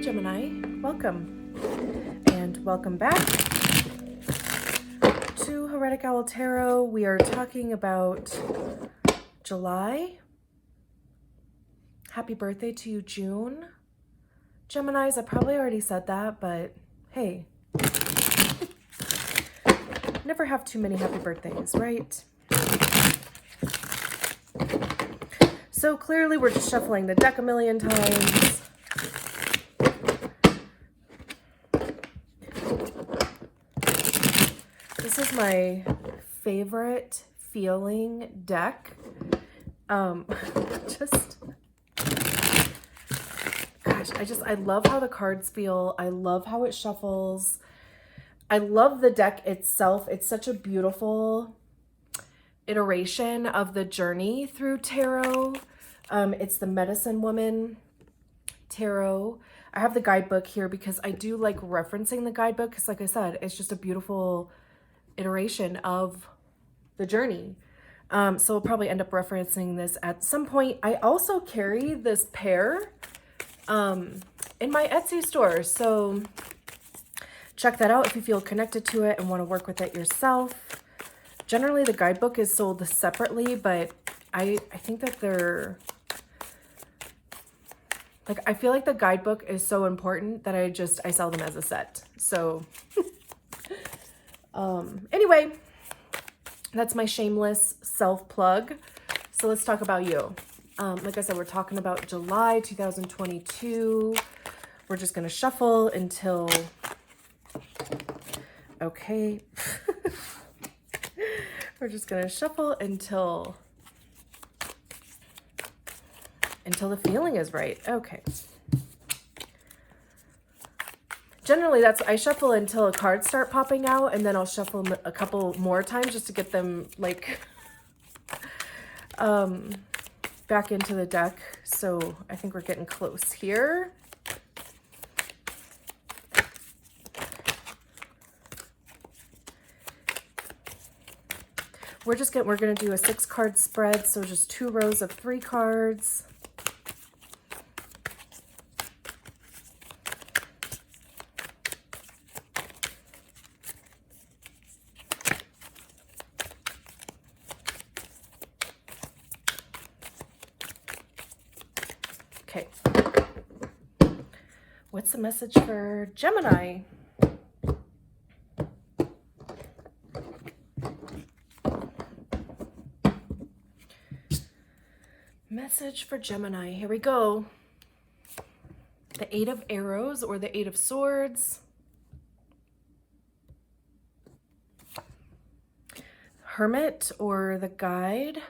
Gemini, welcome, and welcome back to Heretic Owl Tarot. We are talking about July. Happy birthday to you, June. Geminis, I probably already said that, but hey, never have too many happy birthdays, right? So clearly we're just shuffling the deck a million times. This is my favorite feeling deck. I love how the cards feel. I love how it shuffles. I love the deck itself. It's such a beautiful iteration of the journey through tarot. It's the Medicine Woman Tarot. I have the guidebook here because I do like referencing the guidebook because, like I said, it's just a beautiful iteration of the journey. So we'll probably end up referencing this at some point. I also carry this pair in my Etsy store, so check that out if you feel connected to it and want to work with it yourself. Generally, the guidebook is sold separately, but I think that they're like, I feel like the guidebook is so important that I sell them as a set. So anyway, that's my shameless self-plug. So let's talk about you. Like I said, we're talking about July 2022. We're just going to shuffle until, okay. We're just going to shuffle until the feeling is right. Okay. Generally, I shuffle until a cards start popping out, and then I'll shuffle a couple more times just to get them like back into the deck. So I think we're getting close here. We're going to do a 6-card spread, so just 2 rows of 3 cards. Okay. What's the message for Gemini? Message for Gemini. Here we go. The 8 of Arrows or the 8 of Swords. Hermit or the Guide.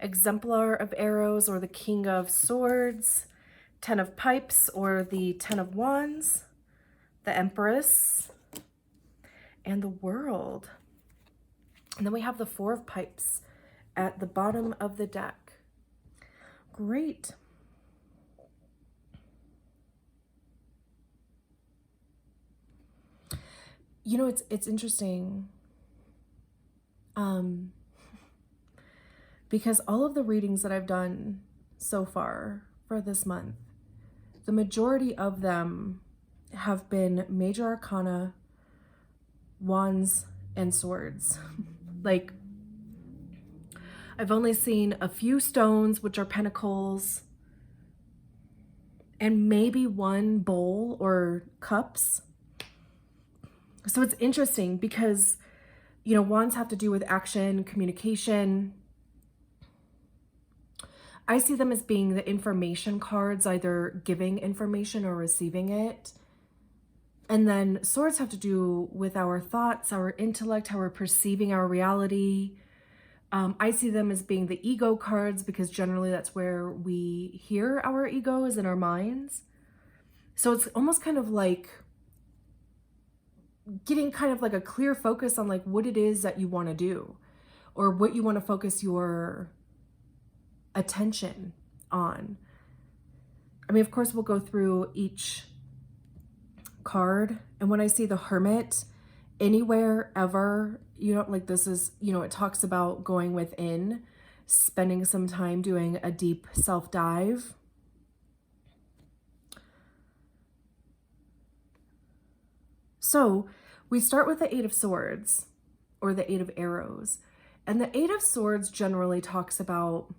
Exemplar of Arrows or the King of Swords. 10 of Pipes or the 10 of Wands. The Empress. And the World. And then we have the 4 of Pipes at the bottom of the deck. Great. You know, it's interesting. Because all of the readings that I've done so far for this month, the majority of them have been Major Arcana, Wands, and Swords. Like, I've only seen a few stones, which are pentacles, and maybe 1 bowl or cups. So it's interesting because, you know, wands have to do with action, communication. I see them as being the information cards, either giving information or receiving it. And then swords have to do with our thoughts, our intellect, how we're perceiving our reality. I see them as being the ego cards because generally that's where we hear our ego is in our minds. So it's almost kind of like getting kind of like a clear focus on like what it is that you want to do or what you want to focus your attention on. I mean, of course, we'll go through each card, and when I see the Hermit, anywhere, ever, you know, like this is, you know, it talks about going within spending some time doing a deep self-dive. So we start with the Eight of Swords, or the Eight of Arrows. And the Eight of Swords generally talks about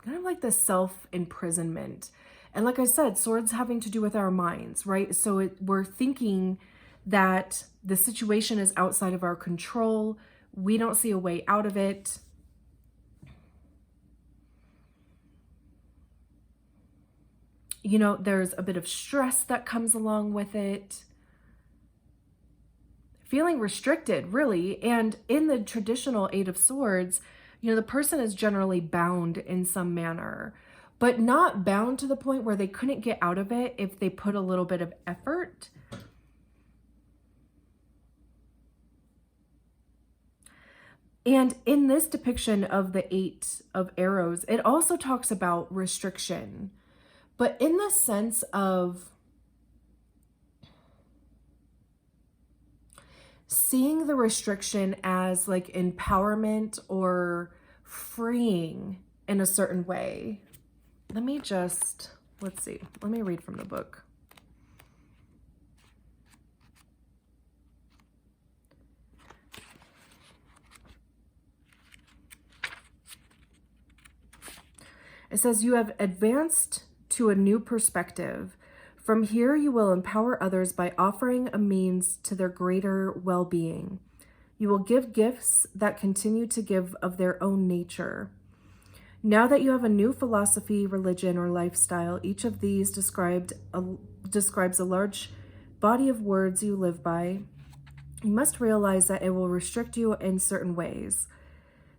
kind of like the self-imprisonment. And like I said, swords having to do with our minds, right? So we're thinking that the situation is outside of our control. We don't see a way out of it. You know, there's a bit of stress that comes along with it. Feeling restricted, really. And in the traditional Eight of Swords, you know, the person is generally bound in some manner, but not bound to the point where they couldn't get out of it if they put a little bit of effort. And in this depiction of the Eight of Arrows, it also talks about restriction, but in the sense of seeing the restriction as like empowerment or freeing in a certain way. Let me just, let's see. Let me read from the book. It says, you have advanced to a new perspective. From here, you will empower others by offering a means to their greater well-being. You will give gifts that continue to give of their own nature. Now that you have a new philosophy, religion, or lifestyle, each of these describes a large body of words you live by. You must realize that it will restrict you in certain ways.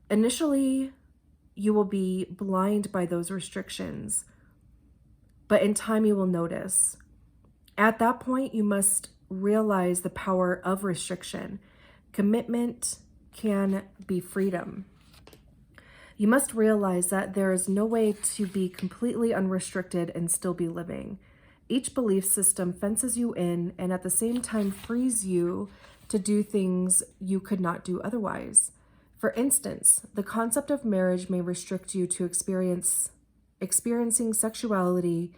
Initially, you will be blind by those restrictions, but in time you will notice. At that point, you must realize the power of restriction. Commitment can be freedom. You must realize that there is no way to be completely unrestricted and still be living. Each belief system fences you in and at the same time frees you to do things you could not do otherwise. For instance, the concept of marriage may restrict you to experiencing sexuality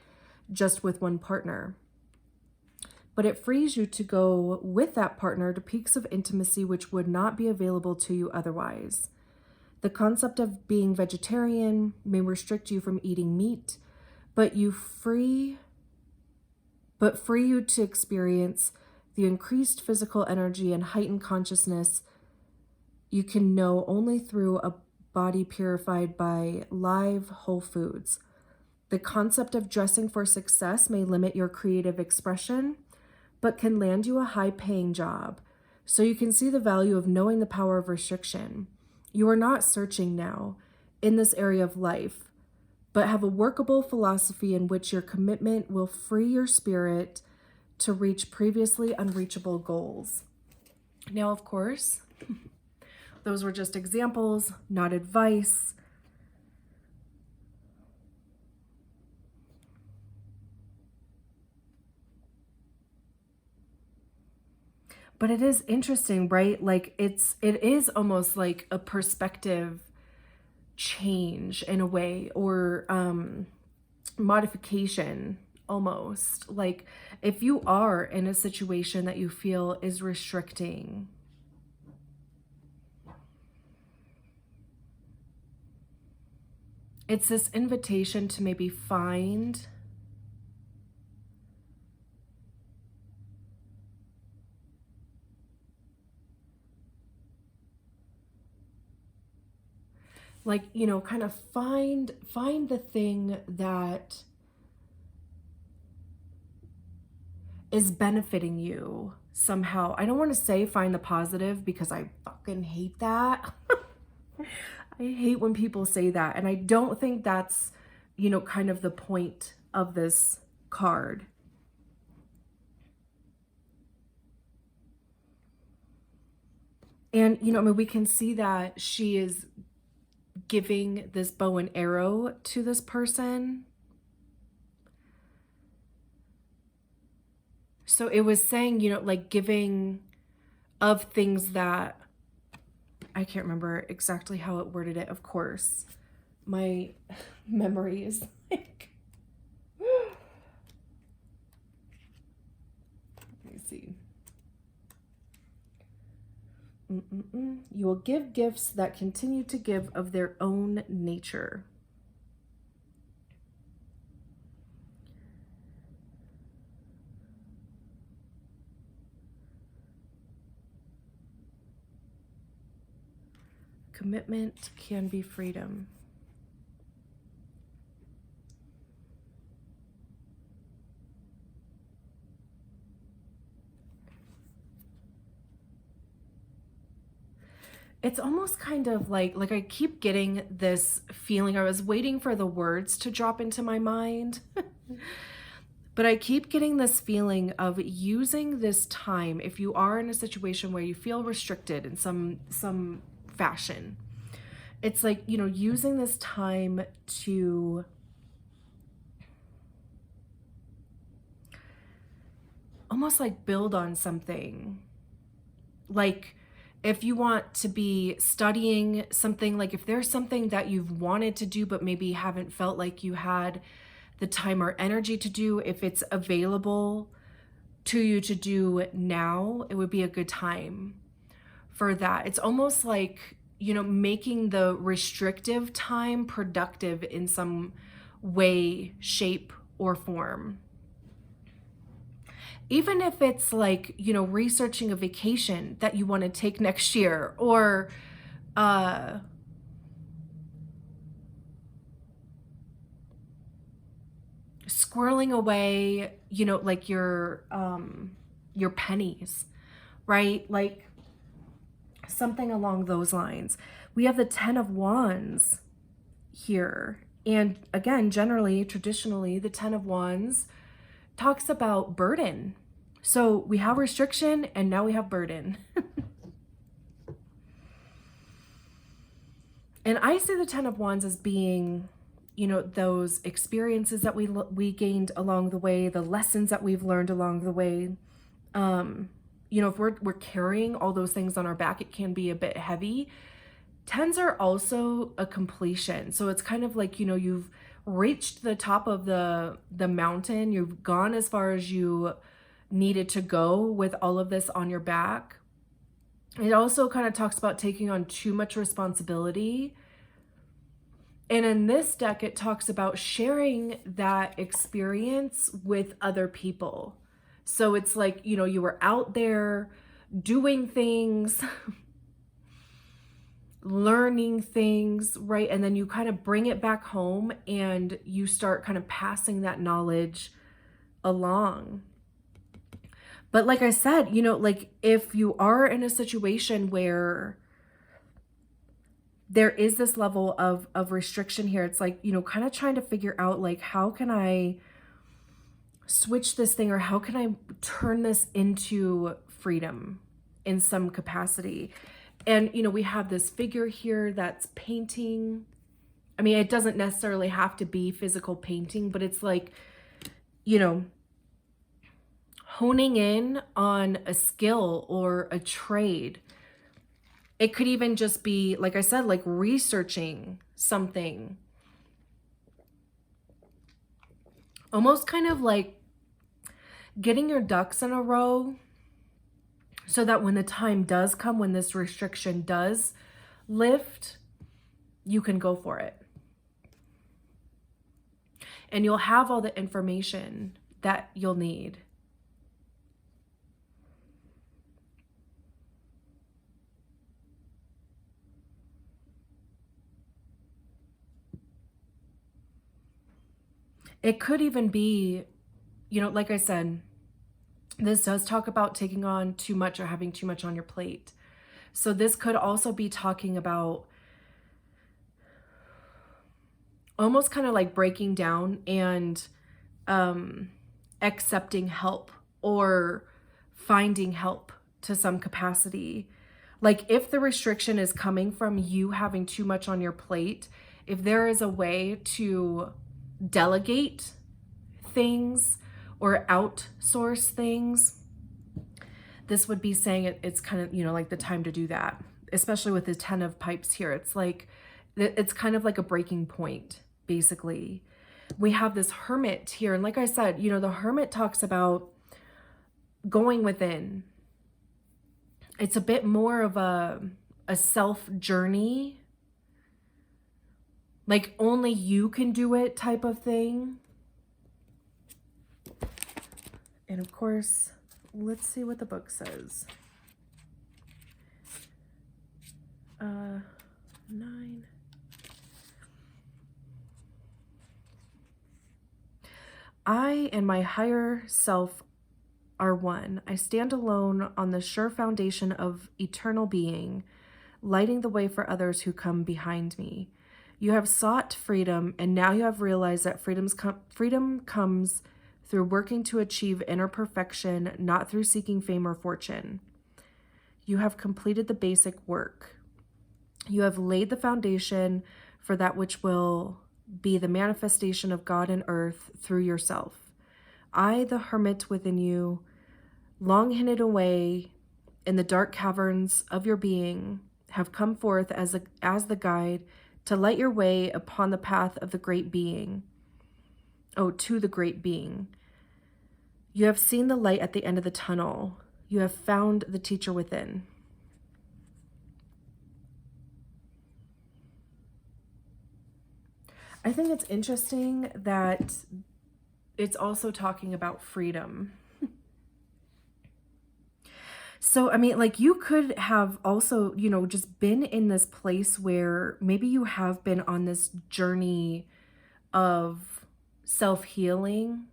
just with one partner. But it frees you to go with that partner to peaks of intimacy which would not be available to you otherwise. The concept of being vegetarian may restrict you from eating meat, but free you to experience the increased physical energy and heightened consciousness you can know only through a body purified by live whole foods. The concept of dressing for success may limit your creative expression, but can land you a high-paying job. So you can see the value of knowing the power of restriction. You are not searching now in this area of life, but have a workable philosophy in which your commitment will free your spirit to reach previously unreachable goals. Now, of course, those were just examples, not advice. But it is interesting, right? Like it is almost like a perspective change in a way, or modification almost. Like if you are in a situation that you feel is restricting, it's this invitation to maybe find like, you know, kind of find the thing that is benefiting you somehow. I don't want to say find the positive because I fucking hate that. I hate when people say that. And I don't think that's, you know, kind of the point of this card. And, you know, I mean, we can see that she is giving this bow and arrow to this person. So it was saying, you know, like giving of things that, I can't remember exactly how it worded it, of course, my memory is like, let me see. You will give gifts that continue to give of their own nature. Commitment can be freedom. It's almost kind of like I keep getting this feeling. I was waiting for the words to drop into my mind. But I keep getting this feeling of using this time, if you are in a situation where you feel restricted in some fashion, it's like, you know, using this time to almost like build on something. Like if you want to be studying something, like if there's something that you've wanted to do but maybe haven't felt like you had the time or energy to do, if it's available to you to do now, it would be a good time for that. It's almost like, you know, making the restrictive time productive in some way, shape, or form. Even if it's like, you know, researching a vacation that you want to take next year, or squirreling away, you know, like your pennies, right? Like something along those lines. We have the 10 of Wands here. And again, generally, traditionally, the 10 of Wands talks about burden. So we have restriction and now we have burden. And I see the 10 of Wands as being, you know, those experiences that we gained along the way, the lessons that we've learned along the way. You know, if we're carrying all those things on our back, it can be a bit heavy. 10s are also a completion. So it's kind of like, you know, you've reached the top of the mountain. You've gone as far as you needed to go with all of this on your back. It also kind of talks about taking on too much responsibility. And in this deck, it talks about sharing that experience with other people. So it's like, you know, you were out there doing things, learning things, right? And then you kind of bring it back home and you start kind of passing that knowledge along. But like I said, you know, like if you are in a situation where there is this level of restriction here, it's like, you know, kind of trying to figure out like, how can I switch this thing, or how can I turn this into freedom in some capacity? And, you know, we have this figure here that's painting. I mean, it doesn't necessarily have to be physical painting, but it's like, you know, honing in on a skill or a trade. It could even just be, like I said, like researching something. Almost kind of like getting your ducks in a row so that when the time does come, when this restriction does lift, you can go for it. And you'll have all the information that you'll need. It could even be, you know, like I said, this does talk about taking on too much or having too much on your plate. So this could also be talking about almost kind of like breaking down and accepting help or finding help to some capacity. Like if the restriction is coming from you having too much on your plate, if there is a way to delegate things or outsource things, this would be saying it's kind of, you know, like the time to do that, especially with the 10 of pipes here. It's like it's kind of like a breaking point, basically. We have this Hermit here. And like I said, you know, the Hermit talks about going within. It's a bit more of a self journey, like only you can do it type of thing. And of course, let's see what the book says. 9. I and my higher self are one. I stand alone on the sure foundation of eternal being, lighting the way for others who come behind me. You have sought freedom, and now you have realized that freedom comes through working to achieve inner perfection, not through seeking fame or fortune. You have completed the basic work. You have laid the foundation for that which will be the manifestation of God in earth through yourself. I, the hermit within you, long hidden away in the dark caverns of your being, have come forth as the guide to light your way upon the path of the great being. Oh, to the great being. You have seen the light at the end of the tunnel. You have found the teacher within. I think it's interesting that it's also talking about freedom. So, I mean, like, you could have also, you know, just been in this place where maybe you have been on this journey of self-healing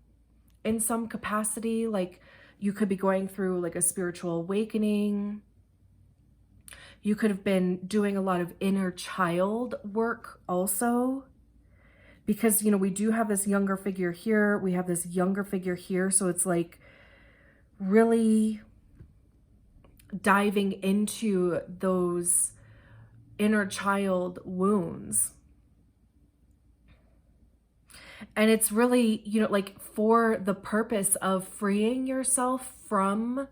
in some capacity. Like, you could be going through like a spiritual awakening. You could have been doing a lot of inner child work also. Because, you know, we do have this younger figure here. We have this younger figure here. So it's like really diving into those inner child wounds. And it's really, you know, like for the purpose of freeing yourself from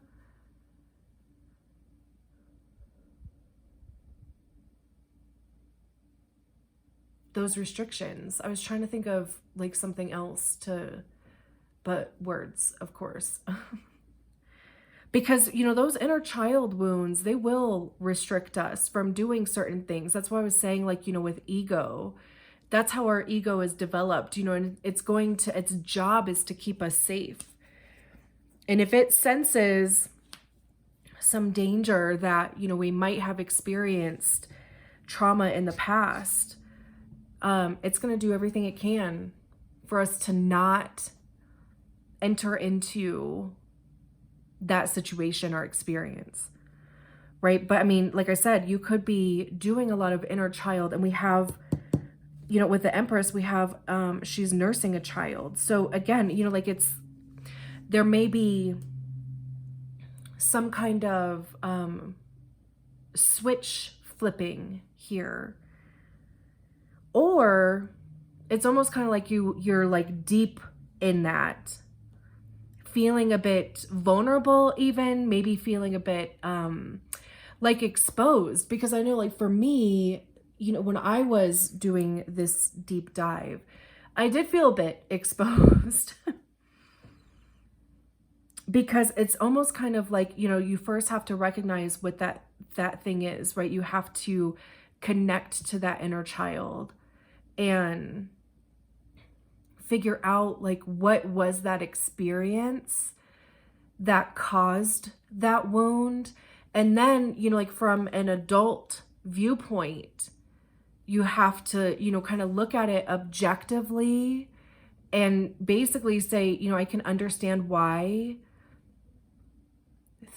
those restrictions. I was trying to think of like something else but words, of course. Because, you know, those inner child wounds, they will restrict us from doing certain things. That's why I was saying, like, you know, with ego, that's how our ego is developed, you know, and its job is to keep us safe. And if it senses some danger that, you know, we might have experienced trauma in the past, it's going to do everything it can for us to not enter into that situation or experience, right? But I mean, like I said, you could be doing a lot of inner child, and we have, you know, with the Empress, we have, she's nursing a child. So again, you know, like there may be some kind of switch flipping here. Or it's almost kind of like you're like deep in that, feeling a bit vulnerable, even maybe feeling a bit like exposed. Because I know, like, for me, you know, when I was doing this deep dive, I did feel a bit exposed. Because it's almost kind of like, you know, you first have to recognize what that thing is, right? You have to connect to that inner child and figure out, like, what was that experience that caused that wound. And then, you know, like, from an adult viewpoint, you have to, you know, kind of look at it objectively and basically say, you know, I can understand why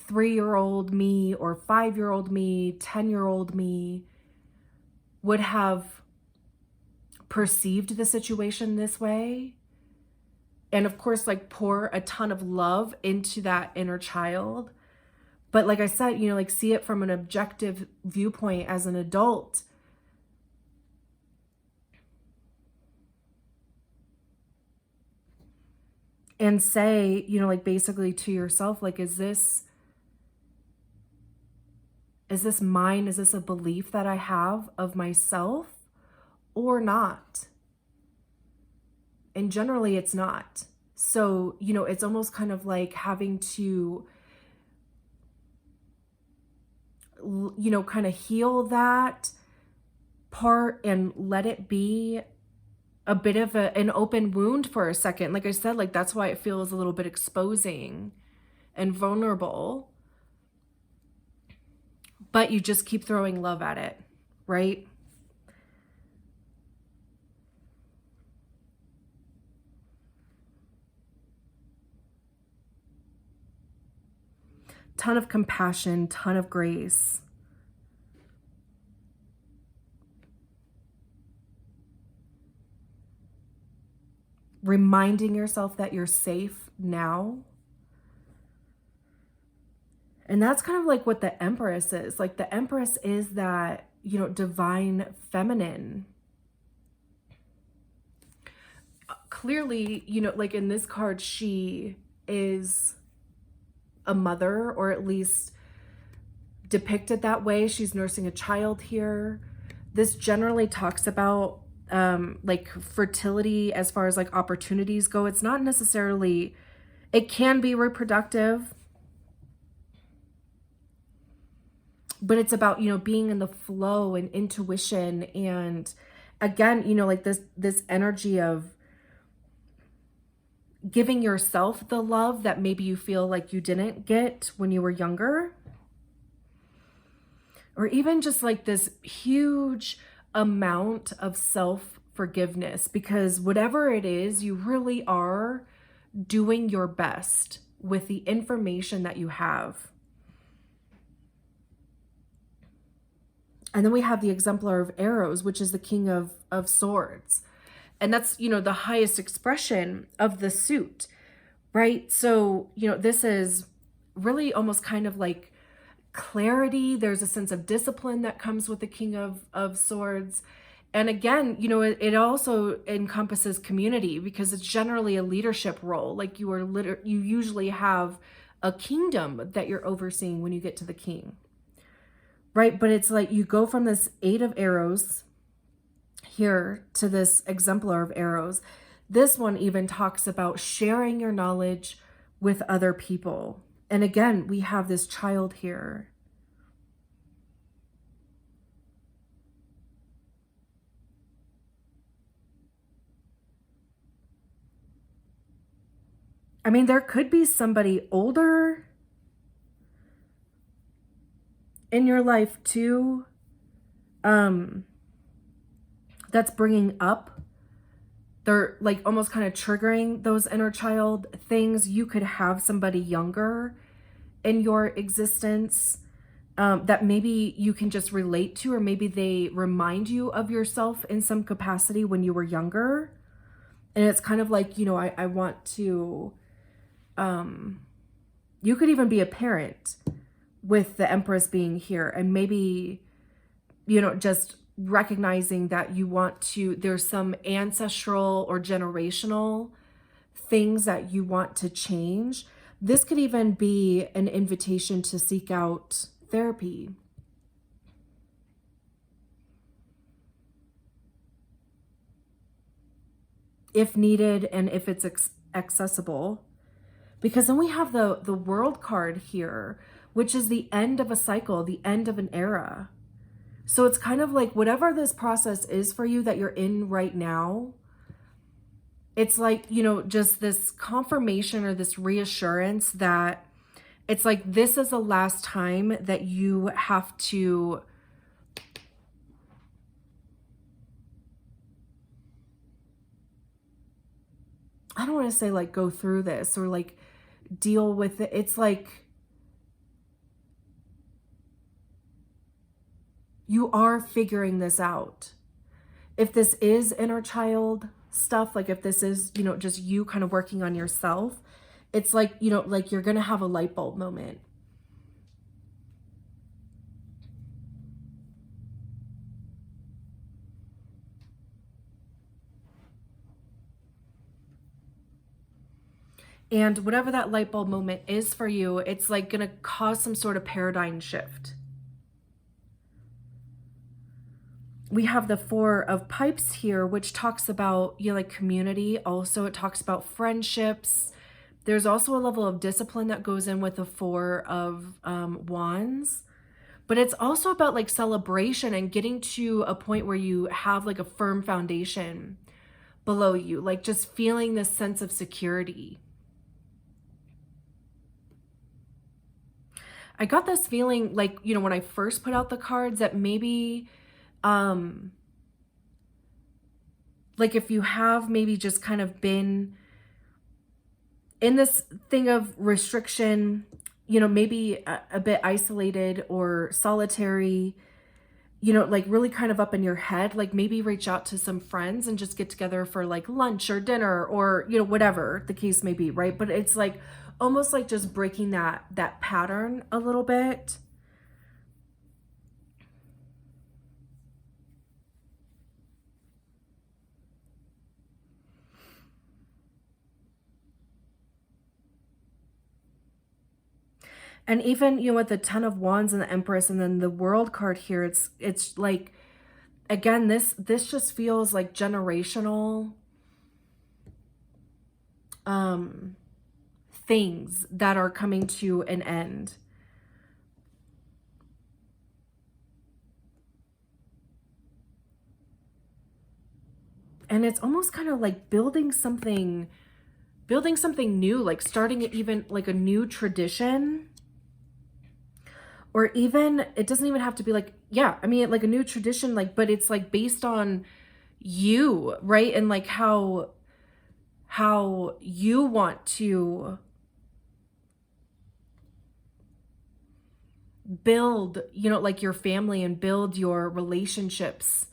3-year-old me or 5-year-old me, 10-year-old me would have perceived the situation this way. And of course, like, pour a ton of love into that inner child. But like I said, you know, like, see it from an objective viewpoint as an adult. And say, you know, like, basically to yourself, like, is this mine? Is this a belief that I have of myself? or not. And generally it's not. So, you know, it's almost kind of like having to, you know, kind of heal that part and let it be a bit of an open wound for a second. Like I said, like that's why it feels a little bit exposing and vulnerable. But you just keep throwing love at it, right? Ton of compassion, ton of grace. Reminding yourself that you're safe now. And that's kind of like what the Empress is. Like the Empress is that, you know, divine feminine. Clearly, you know, like in this card, she is a mother, or at least depicted that way. She's nursing a child here. This generally talks about like fertility as far as like opportunities go. It's not necessarily, it can be reproductive, but it's about, you know, being in the flow and intuition. And again, you know, like this energy of giving yourself the love that maybe you feel like you didn't get when you were younger. Or even just like this huge amount of self-forgiveness, because whatever it is, you really are doing your best with the information that you have. And then we have the Exemplar of Arrows, which is the King of Swords. And that's, you know, the highest expression of the suit, right? So, you know, this is really almost kind of like clarity. There's a sense of discipline that comes with the King of Swords. And again, you know, it also encompasses community, because it's generally a leadership role. Like you usually have a kingdom that you're overseeing when you get to the king, right? But it's like you go from this 8 of Arrows here to this Exemplar of Arrows. This one even talks about sharing your knowledge with other people. And again, we have this child here. I mean, there could be somebody older in your life too, that's bringing up, they're like almost kind of triggering those inner child things. You could have somebody younger in your existence that maybe you can just relate to, or maybe they remind you of yourself in some capacity when you were younger. And it's kind of like, you know, I want to, you could even be a parent with the Empress being here, and maybe, you know, just recognizing that you want to, there's some ancestral or generational things that you want to change. This could even be an invitation to seek out therapy. If needed and if it's accessible. Because then we have the World card here, which is the end of a cycle, the end of an era. So it's kind of like whatever this process is for you that you're in right now, it's like, you know, just this confirmation or this reassurance that it's like this is the last time that you have to I don't want to say like go through this or like deal with it. It's like you are figuring this out. If this is inner child stuff, like if this is, you know, just you kind of working on yourself, it's like, you know, like you're going to have a light bulb moment. And whatever that light bulb moment is for you, it's like going to cause some sort of paradigm shift. we have the Four of Pipes here, which talks about, you know, like community. Also, it talks about friendships. There's also a level of discipline that goes in with the Four of Wands. But it's also about like celebration and getting to a point where you have like a firm foundation below you, like just feeling this sense of security. I got this feeling like, you know, when I first put out the cards that maybe, like if you have maybe just kind of been in this thing of restriction, you know, maybe a bit isolated or solitary, you know, like really kind of up in your head, like maybe reach out to some friends and just get together for like lunch or dinner or, you know, whatever the case may be, right? But it's like almost like just breaking that pattern a little bit. And even, you know, with the Ten of Wands and the Empress and then the World card here, it's like, again, this just feels like generational things that are coming to an end. And it's almost kind of like building something new, like starting even like a new tradition. Or even, it doesn't even have to be like, yeah, I mean, like a new tradition, like, but it's like based on you, right? And like how you want to build, you know, like your family and build your relationships.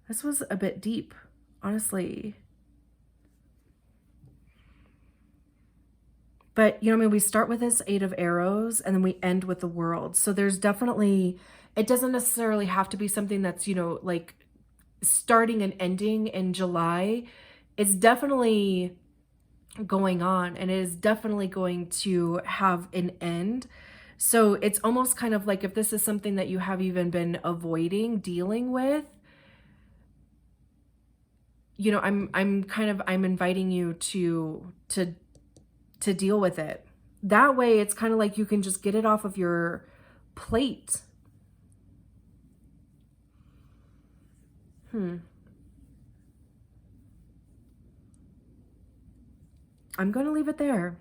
This was a bit deep, honestly. But, you know, I mean, we start with this Eight of Arrows and then we end with the World. So there's definitely, it doesn't necessarily have to be something that's, you know, like starting and ending in July. It's definitely going on and it is definitely going to have an end. So it's almost kind of like if this is something that you have even been avoiding dealing with, you know, I'm inviting you to deal with it. That way it's kind of like you can just get it off of your plate. I'm going to leave it there.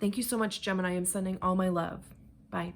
Thank you so much, Gemini. I'm sending all my love. Bye.